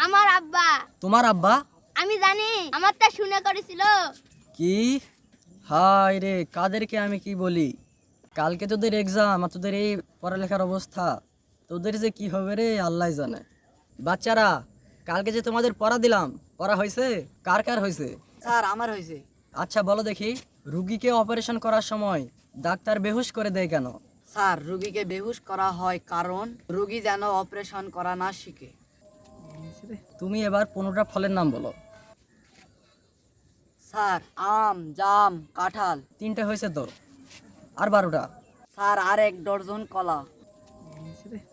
আমার আব্বা। তোমার আব্বা? আমি জানি, আমারটা শুনে করেছিল। কি? হায় রে, কাদেরকে আমি কি বলি? কালকে তোদের এক্সাম আর তোদের এই পড়ালেখার অবস্থা, তোদের যে কি হবে রে আল্লাহ জানে। বাচ্চারা, কালকে যে তোমাদের পড়া দিলাম, পড়া হয়েছে? কার কার হয়েছে? স্যার আমার হয়েছে। আচ্ছা বলো দেখি, রুগীকে অপারেশন করার সময় ডাক্তার বেহুশ করে দেয় কেন? স্যার রুগীকে বেহুশ করা হয় কারণ রুগী যেন অপারেশন করা না শিখে। তুমি এবার 15টা ফলের নাম বলো। স্যার আম, জাম, কাঁঠাল। 3টে হয়েছে তো, আর 12টা। স্যার আর 1 ডজন কলা।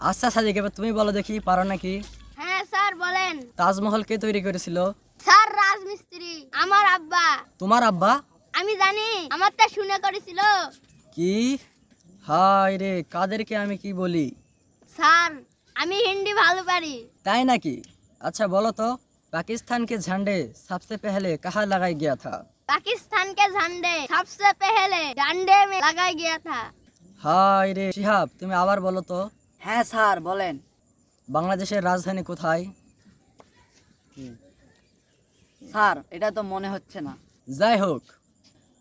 আচ্ছা সাদিক, এবার তুমি বলো দেখি, পারো নাকি? হ্যাঁ স্যার বলেন। তাজমহল কে তৈরি করেছিল? স্যার রাজমিস্ত্রি। আমার আব্বা। তোমার আব্বা? আমি জানি, আমারটা শুনে করেছিল। কি? হায় রে, কাদেরকে আমি কি বলি? স্যার আমি হিন্দি ভালো পারি। তাই নাকি? अच्छा बोलो तो, पाकिस्तान के झंडे सबसे पहले कहाँ लगाया गया था? पाकिस्तान के झंडे सबसे पहले डंडे में लगाया गया था। हाय रे शिहाब, তুমি আবার বলো তো, হ্যাঁ স্যার বলেন। বাংলাদেশের রাজধানী কোথায়? স্যার এটা তো মনে হচ্ছে না। যাই হোক,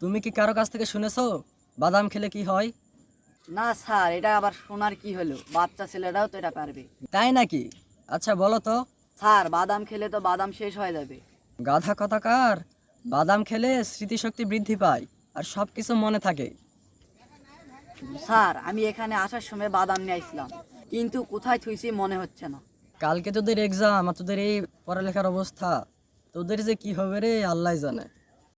তুমি কি কারো কাছ থেকে শুনেছো বাদাম খেলে কি হয়? না স্যার, এটা আবার শোনার কি হলো? বাচ্চা ছেলেরাও তো এটা পারবে। তাই নাকি? আচ্ছা বলো তো। স্যার বাদাম খেলে তো বাদাম শেষ হয়ে যাবে। গাধা কথাকার, বাদাম খেলে স্মৃতিশক্তি বৃদ্ধি পায় আর সব কিছু মনে থাকে। স্যার আমি এখানে আসার সময় বাদাম নিয়ে আসলাম, কিন্তু কোথায় থুইছি মনে হচ্ছে না। কালকে তোদের এক্সাম আর তোদের এই পড়ালেখার অবস্থা, তোদের যে কি হবে রে আল্লাহ জানে।